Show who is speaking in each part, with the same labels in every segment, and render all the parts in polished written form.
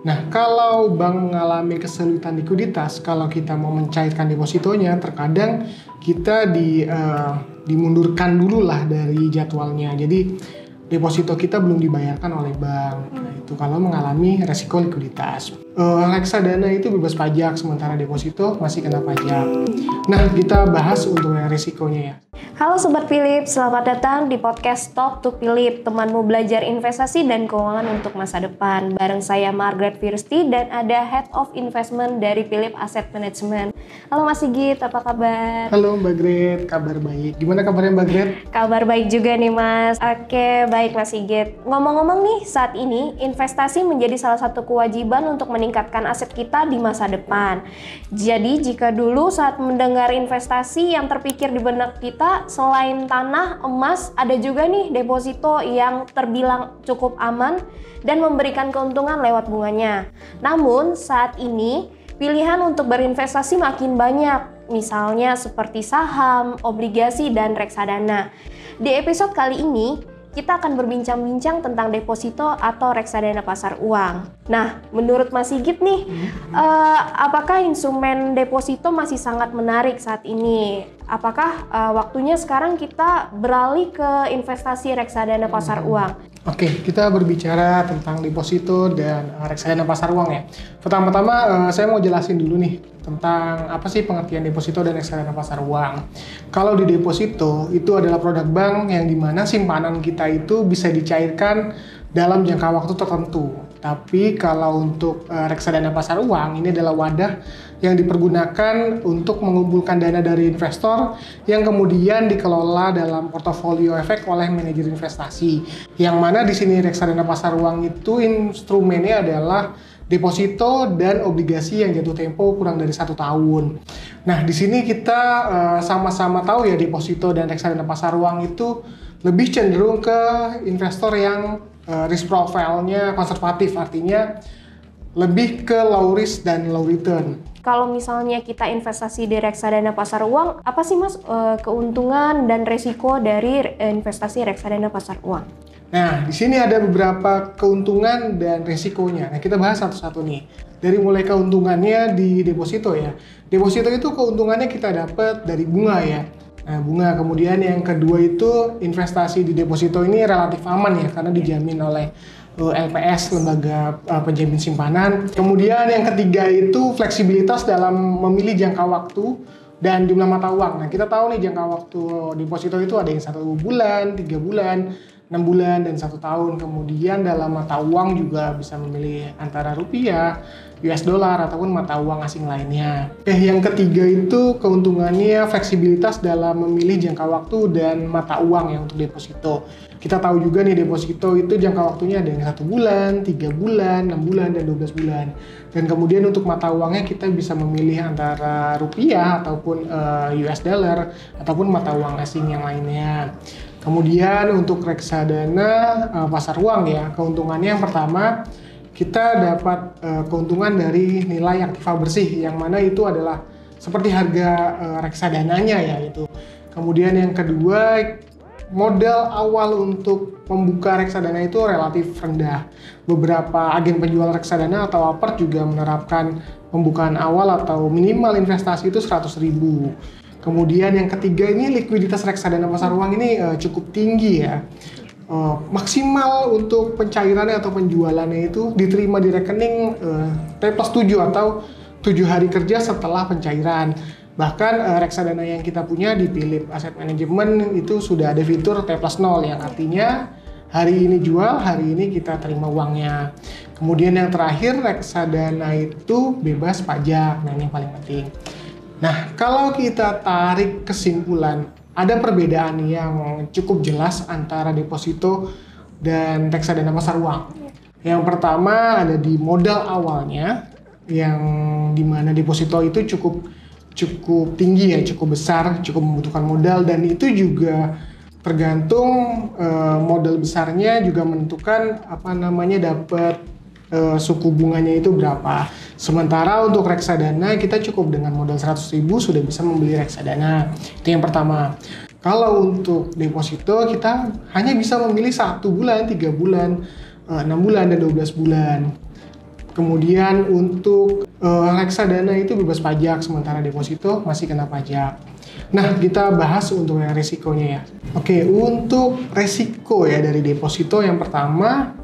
Speaker 1: Nah, kalau bank mengalami kesulitan likuiditas, kalau kita mau mencairkan depositonya, terkadang kita dimundurkan dulu lah dari jadwalnya. Jadi deposito kita belum dibayarkan oleh bank. Nah, itu kalau mengalami resiko likuiditas. Reksadana itu bebas pajak, sementara deposito masih kena pajak. Nah, kita bahas untuk yang risikonya ya.
Speaker 2: Halo Sobat Philip, selamat datang di podcast Talk to Philip, temanmu belajar investasi dan keuangan untuk masa depan. Bareng saya Margaret Firsti dan ada Head of Investment dari Philip Asset Management. Halo Mas Sigit, apa kabar?
Speaker 1: Halo Mbak Gret, kabar baik. Gimana kabarnya Mbak Gret?
Speaker 2: Kabar baik juga nih Mas. Oke, baik Mas Sigit. Ngomong-ngomong nih, saat ini investasi menjadi salah satu kewajiban untuk meningkatkan aset kita di masa depan. Jadi jika dulu saat mendengar investasi yang terpikir di benak kita, selain tanah, emas, ada juga nih deposito yang terbilang cukup aman dan memberikan keuntungan lewat bunganya. Namun saat ini pilihan untuk berinvestasi makin banyak, misalnya seperti saham, obligasi, dan reksadana. Di episode kali ini kita akan berbincang-bincang tentang deposito atau reksadana pasar uang. Nah, menurut Mas Sigit nih, apakah instrumen deposito masih sangat menarik saat ini? Apakah waktunya sekarang kita beralih ke investasi reksadana pasar uang?
Speaker 1: Oke, kita berbicara tentang deposito dan reksadana pasar uang ya. Pertama-tama saya mau jelasin dulu nih tentang apa sih pengertian deposito dan reksadana pasar uang. Kalau di deposito itu adalah produk bank yang dimana simpanan kita itu bisa dicairkan dalam jangka waktu tertentu. Tapi kalau untuk reksadana pasar uang ini adalah wadah yang dipergunakan untuk mengumpulkan dana dari investor yang kemudian dikelola dalam portofolio efek oleh manajer investasi. Yang mana di sini reksadana pasar uang itu instrumennya adalah deposito dan obligasi yang jatuh tempo kurang dari 1 tahun. Nah, di sini kita sama-sama tahu ya deposito dan reksadana pasar uang itu lebih cenderung ke investor yang risk profile-nya konservatif, artinya lebih ke low risk dan low return.
Speaker 2: Kalau misalnya kita investasi di reksadana pasar uang, apa sih Mas keuntungan dan resiko dari investasi reksadana pasar uang?
Speaker 1: Nah, di sini ada beberapa keuntungan dan resikonya. Nah, kita bahas satu-satu nih. Dari mulai keuntungannya di deposito ya. Deposito itu keuntungannya kita dapat dari bunga ya. Nah, bunga. Kemudian yang kedua itu investasi di deposito ini relatif aman ya, karena dijamin oleh LPS, lembaga penjamin simpanan. Kemudian yang ketiga itu fleksibilitas dalam memilih jangka waktu dan jumlah mata uang. Nah, kita tahu nih jangka waktu deposito itu ada yang 1 bulan, 3 bulan, 6 bulan, dan 1 tahun. Kemudian dalam mata uang juga bisa memilih antara rupiah, US dollar, ataupun mata uang asing lainnya. Yang ketiga itu keuntungannya fleksibilitas dalam memilih jangka waktu dan mata uang ya untuk deposito. Kita tahu juga nih deposito itu jangka waktunya ada yang 1 bulan, 3 bulan, 6 bulan, dan 12 bulan. Dan kemudian untuk mata uangnya kita bisa memilih antara rupiah ataupun US dollar ataupun mata uang asing yang lainnya. Kemudian untuk reksadana pasar uang ya, keuntungannya yang pertama kita dapat keuntungan dari nilai aktiva bersih, yang mana itu adalah seperti harga reksadananya ya itu. Kemudian yang kedua, modal awal untuk membuka reksadana itu relatif rendah. Beberapa agen penjual reksadana atau apert juga menerapkan pembukaan awal atau minimal investasi itu 100.000. Kemudian yang ketiga ini likuiditas reksadana pasar uang ini cukup tinggi ya. Maksimal untuk pencairannya atau penjualannya itu diterima di rekening T+7 atau 7 hari kerja setelah pencairan. Bahkan reksadana yang kita punya di Philip Asset Management itu sudah ada fitur T+0 yang artinya hari ini jual, hari ini kita terima uangnya. Kemudian yang terakhir reksadana itu bebas pajak, nah ini yang paling penting. Nah, kalau kita tarik kesimpulan, ada perbedaan yang cukup jelas antara deposito dan reksadana pasar uang. Yang pertama ada di modal awalnya, yang dimana deposito itu cukup tinggi ya, cukup besar, cukup membutuhkan modal, dan itu juga tergantung modal besarnya juga menentukan dapat suku bunganya itu berapa. Sementara untuk reksadana kita cukup dengan modal 100.000 sudah bisa membeli reksadana. Itu yang pertama. Kalau untuk deposito kita hanya bisa memilih 1 bulan, 3 bulan, 6 bulan, dan 12 bulan. Kemudian untuk reksadana itu bebas pajak, sementara deposito masih kena pajak. Nah, kita bahas untuk yang resikonya ya. Oke, untuk resiko ya dari deposito yang pertama,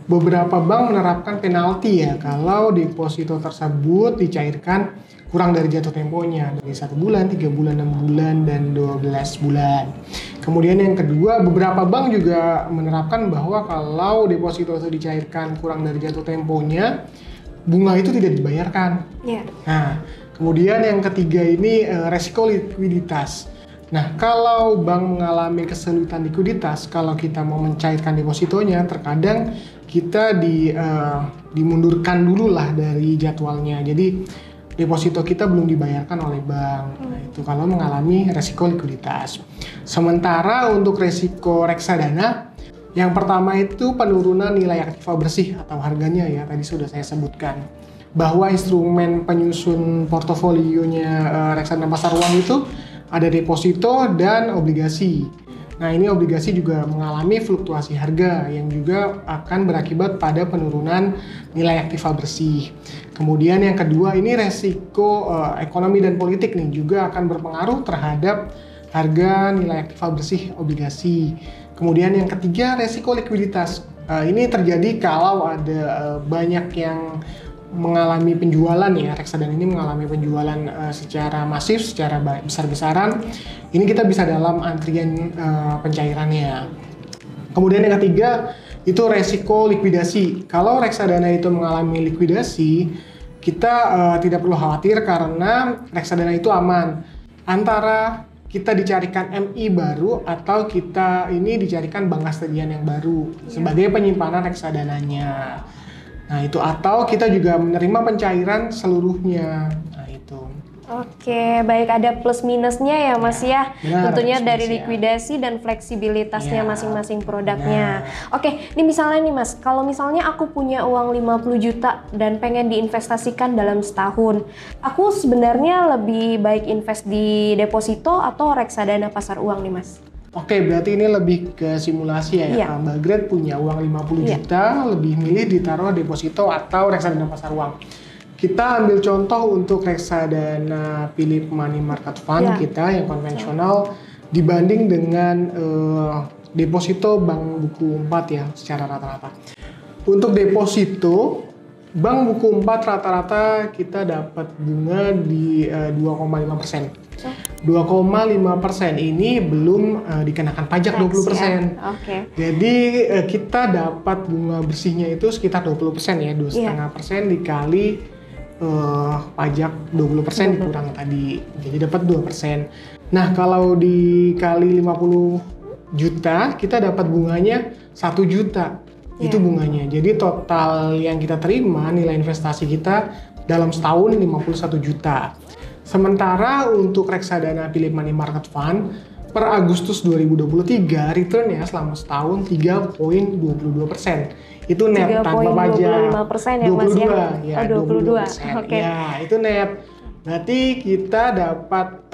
Speaker 1: beberapa bank menerapkan penalti ya kalau deposito tersebut dicairkan kurang dari jatuh temponya, dari 1 bulan, 3 bulan, 6 bulan, dan 12 bulan. Kemudian yang kedua, beberapa bank juga menerapkan bahwa kalau deposito itu dicairkan kurang dari jatuh temponya, bunga itu tidak dibayarkan.
Speaker 2: Yeah.
Speaker 1: Nah, kemudian yang ketiga ini resiko likuiditas. Nah, kalau bank mengalami kesulitan likuiditas, kalau kita mau mencairkan depositonya, terkadang kita dimundurkan dulu lah dari jadwalnya. Jadi deposito kita belum dibayarkan oleh bank. Nah, itu kalau mengalami resiko likuiditas. Sementara untuk resiko reksadana, yang pertama itu penurunan nilai aktiva bersih atau harganya ya, tadi sudah saya sebutkan. Bahwa instrumen penyusun portofolionya reksadana pasar uang itu ada deposito dan obligasi. Nah, ini obligasi juga mengalami fluktuasi harga yang juga akan berakibat pada penurunan nilai aktiva bersih. Kemudian yang kedua ini resiko ekonomi dan politik nih juga akan berpengaruh terhadap harga nilai aktiva bersih obligasi. Kemudian yang ketiga resiko likuiditas. Ini terjadi kalau ada banyak yang mengalami penjualan ya, reksadana ini mengalami penjualan secara masif, secara besar-besaran. Ini kita bisa dalam antrian pencairannya. Kemudian yang ketiga itu resiko likuidasi. Kalau reksadana itu mengalami likuidasi, kita tidak perlu khawatir karena reksadana itu aman. Antara kita dicarikan MI baru atau kita ini dicarikan bank kastedian yang baru sebagai penyimpanan reksadananya. Nah, itu atau kita juga menerima pencairan seluruhnya. Nah, itu.
Speaker 2: Oke, baik, ada plus minusnya ya Mas ya.
Speaker 1: Benar,
Speaker 2: Tentunya
Speaker 1: plus
Speaker 2: dari
Speaker 1: minus,
Speaker 2: likuidasi dan fleksibilitasnya
Speaker 1: Ya.
Speaker 2: masing-masing produknya. Oke, ini misalnya nih Mas, kalau misalnya aku punya uang 50 juta dan pengen diinvestasikan dalam setahun, aku sebenarnya lebih baik invest di deposito atau reksadana pasar uang nih Mas?
Speaker 1: Oke, berarti ini lebih ke simulasi ya.
Speaker 2: Iya.
Speaker 1: Mbak Gret punya uang 50
Speaker 2: Iya.
Speaker 1: juta, lebih milih ditaruh deposito atau reksadana pasar uang. Kita ambil contoh untuk reksadana Philip Money Market Fund
Speaker 2: Iya.
Speaker 1: kita yang konvensional dibanding dengan deposito bank buku 4 ya secara rata-rata. Untuk deposito bank buku 4 rata-rata kita dapat bunga di 2,5%. 2,5% ini belum dikenakan pajak 20%.
Speaker 2: Oke.
Speaker 1: Jadi kita dapat bunga bersihnya itu sekitar 20% ya, 2,5% dikali pajak 20% dikurang tadi. Jadi dapat 2%. Nah, kalau dikali 50 juta, kita dapat bunganya 1 juta. Itu bunganya. Jadi total yang kita terima nilai investasi kita dalam setahun 51 juta. Sementara untuk reksadana Philip Money Market Fund per Agustus 2023 returnnya selama setahun 3,22%. Itu net tanpa pajak.
Speaker 2: 3,25% ya Mas ya? 22%. Oke.
Speaker 1: Ya, itu net. Berarti kita dapat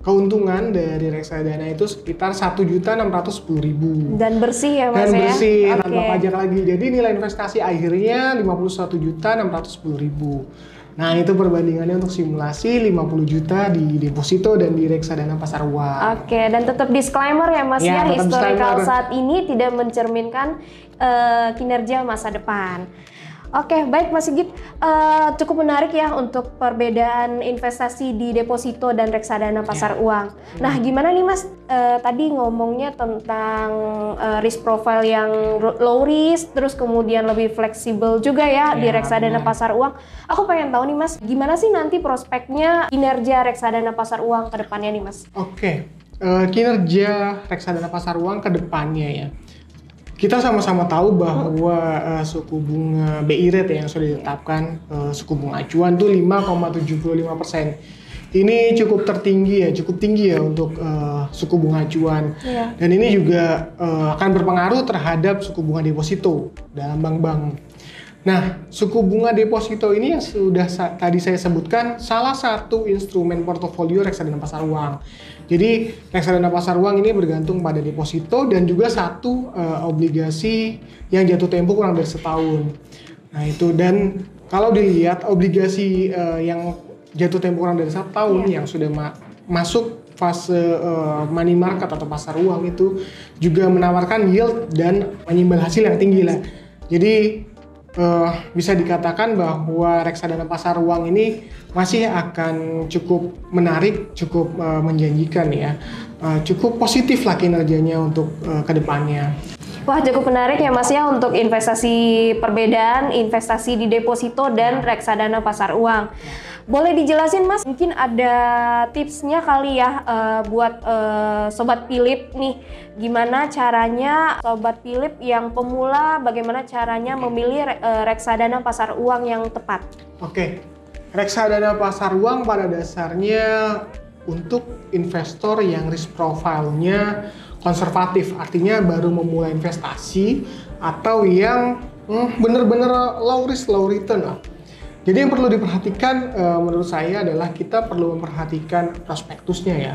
Speaker 1: keuntungan dari reksadana itu sekitar 1.610.000.
Speaker 2: Dan bersih ya Mas
Speaker 1: Dan bersih
Speaker 2: ya?
Speaker 1: tanpa pajak lagi. Jadi nilai investasi akhirnya 51.610.000. Nah, itu perbandingannya untuk simulasi 50 juta di deposito dan di reksadana pasar uang.
Speaker 2: Oke, dan tetap disclaimer ya Mas ya,
Speaker 1: tetap
Speaker 2: historical
Speaker 1: disclaimer.
Speaker 2: saat ini tidak mencerminkan kinerja masa depan. Oke, baik Mas Sigit, cukup menarik ya untuk perbedaan investasi di deposito dan reksadana pasar uang. Nah, gimana nih Mas, tadi ngomongnya tentang risk profile yang low risk, terus kemudian lebih fleksibel juga ya di reksadana pasar uang. Aku pengen tahu nih Mas, gimana sih nanti prospeknya kinerja reksadana pasar uang ke depannya nih Mas?
Speaker 1: Oke, kinerja reksadana pasar uang ke depannya ya. Kita sama-sama tahu bahwa suku bunga BI rate yang sudah ditetapkan, suku bunga acuan tuh 5,75%. Ini cukup tertinggi ya, cukup tinggi ya untuk suku bunga acuan. Dan ini juga akan berpengaruh terhadap suku bunga deposito dalam bank-bank. Nah, suku bunga deposito ini yang sudah tadi saya sebutkan salah satu instrumen portofolio reksadana pasar uang. Jadi reksadana pasar uang ini bergantung pada deposito dan juga satu obligasi yang jatuh tempo kurang dari setahun. Nah itu, dan kalau dilihat obligasi yang jatuh tempo kurang dari 1 tahun yang sudah masuk fase money market atau pasar uang itu juga menawarkan yield dan menyimbal hasil yang tinggi lah. Jadi bisa dikatakan bahwa reksadana pasar uang ini masih akan cukup menarik, cukup menjanjikan ya, cukup positif lah kinerjanya untuk kedepannya.
Speaker 2: Wah, cukup menarik ya Mas ya untuk investasi, perbedaan investasi di deposito dan reksadana pasar uang. Boleh dijelasin Mas, mungkin ada tipsnya kali ya buat Sobat Philip nih, gimana caranya Sobat Philip yang pemula, bagaimana caranya memilih reksadana pasar uang yang tepat?
Speaker 1: Oke, reksadana pasar uang pada dasarnya untuk investor yang risk profile-nya konservatif, artinya baru memulai investasi atau yang bener-bener low risk low return lah. Jadi yang perlu diperhatikan menurut saya adalah kita perlu memperhatikan prospektusnya ya.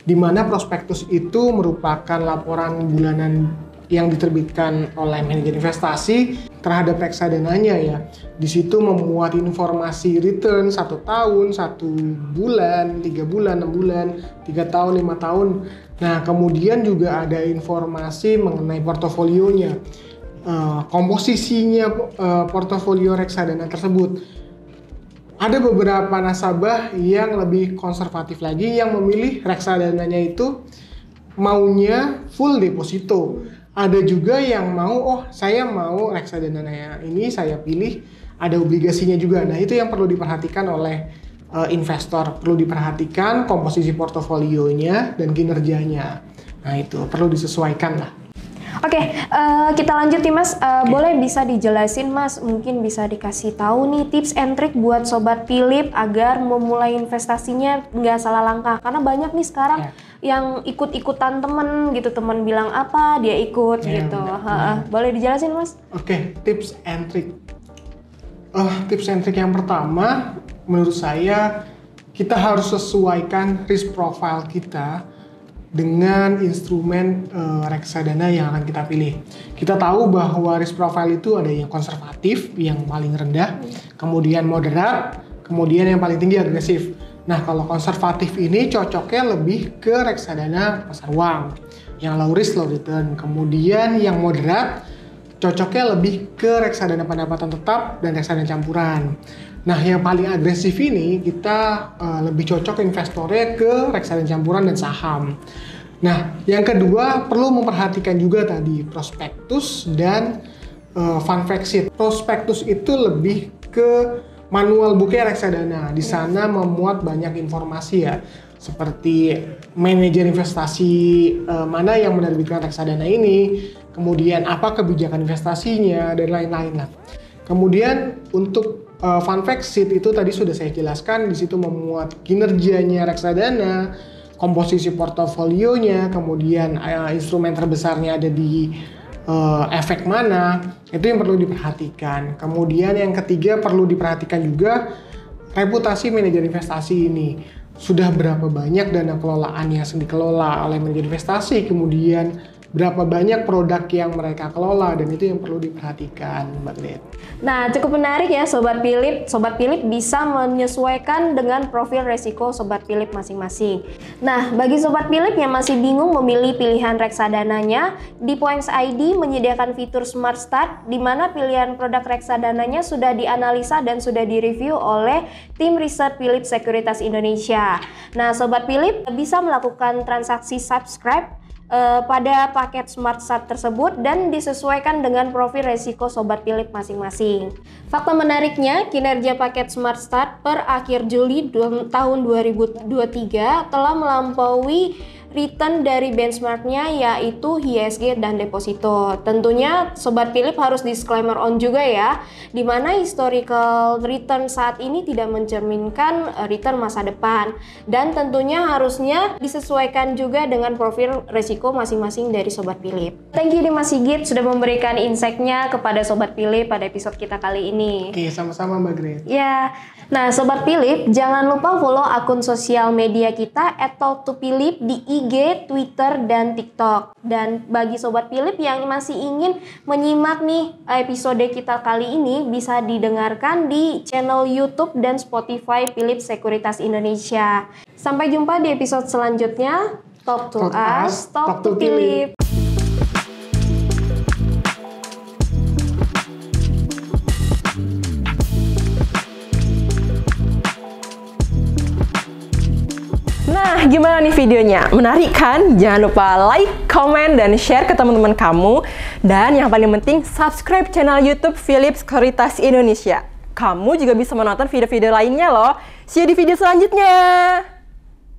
Speaker 1: Dimana prospektus itu merupakan laporan bulanan yang diterbitkan oleh manajer investasi terhadap reksadananya ya. Di situ memuat informasi return 1 tahun, 1 bulan, 3 bulan, 6 bulan, 3 tahun, 5 tahun. Nah, kemudian juga ada informasi mengenai portofolionya, komposisinya portofolio reksadana tersebut. Ada beberapa nasabah yang lebih konservatif lagi yang memilih reksadananya itu maunya full deposito. Ada juga yang mau, saya mau reksadana ini saya pilih ada obligasinya juga. Nah itu yang perlu diperhatikan oleh investor. Perlu diperhatikan komposisi portofolionya dan kinerjanya. Nah itu perlu disesuaikan lah.
Speaker 2: Oke, kita lanjut nih Mas. Boleh bisa dijelasin Mas, mungkin bisa dikasih tahu nih tips and trick buat Sobat Philip agar memulai investasinya nggak salah langkah. Karena banyak nih sekarang yang ikut-ikutan temen gitu, temen bilang apa dia ikut gitu. Boleh dijelasin Mas?
Speaker 1: Oke, tips and trick. Tips and trick yang pertama, menurut saya kita harus sesuaikan risk profile kita dengan instrumen reksadana yang akan kita pilih. Kita tahu bahwa risk profile itu ada yang konservatif, yang paling rendah, kemudian moderat, kemudian yang paling tinggi agresif. Nah, kalau konservatif ini cocoknya lebih ke reksadana pasar uang, yang low risk low return. Kemudian yang moderat cocoknya lebih ke reksadana pendapatan tetap dan reksadana campuran. Nah, yang paling agresif ini kita lebih cocok investornya ke reksadana campuran dan saham. Nah, yang kedua perlu memperhatikan juga tadi prospektus dan fund fact sheet. Prospektus itu lebih ke manual booknya reksadana. Di sana memuat banyak informasi ya, seperti manajer investasi mana yang menerbitkan reksadana ini, kemudian apa kebijakan investasinya dan lain-lain lah. Kemudian untuk fund fact sheet itu tadi sudah saya jelaskan, di situ memuat kinerjanya reksadana, komposisi portofolionya, kemudian instrumen terbesarnya ada di efek mana, itu yang perlu diperhatikan. Kemudian yang ketiga perlu diperhatikan juga reputasi manajer investasi ini. Sudah berapa banyak dana kelolaan yang dikelola oleh manajer investasi, kemudian berapa banyak produk yang mereka kelola, dan itu yang perlu diperhatikan, Mbak Gret.
Speaker 2: Nah, cukup menarik ya Sobat Philip. Sobat Philip bisa menyesuaikan dengan profil resiko Sobat Philip masing-masing. Nah, bagi Sobat Philip yang masih bingung memilih pilihan reksadananya, di Points ID menyediakan fitur Smart Start, di mana pilihan produk reksadananya sudah dianalisa dan sudah direview oleh tim riset Philip Sekuritas Indonesia. Nah, Sobat Philip bisa melakukan transaksi subscribe pada paket Smart Start tersebut dan disesuaikan dengan profil resiko Sobat Philip masing-masing. Fakta menariknya, kinerja paket Smart Start per akhir Juli tahun 2023 telah melampaui return dari benchmarknya, yaitu IHSG dan deposito. Tentunya Sobat Philip harus disclaimer on juga ya, di mana historical return saat ini tidak mencerminkan return masa depan, dan tentunya harusnya disesuaikan juga dengan profil resiko masing-masing dari Sobat Philip. Thank you nih Mas Sigit sudah memberikan insight-nya kepada Sobat Philip pada episode kita kali ini.
Speaker 1: Oke, sama-sama Mbak Gret.
Speaker 2: Ya, nah Sobat Philip, jangan lupa follow akun sosial media kita @talk2philip di IG, Twitter, dan TikTok. Dan bagi Sobat Philips yang masih ingin menyimak nih episode kita kali ini, bisa didengarkan di channel YouTube dan Spotify Philips Sekuritas Indonesia. Sampai jumpa di episode selanjutnya. Talk to us, talk to Philips.
Speaker 3: Nah, gimana nih videonya? Menarik kan? Jangan lupa like, comment, dan share ke teman-teman kamu. Dan yang paling penting, subscribe channel YouTube Philips Sekuritas Indonesia. Kamu juga bisa menonton video-video lainnya loh. See you di video selanjutnya.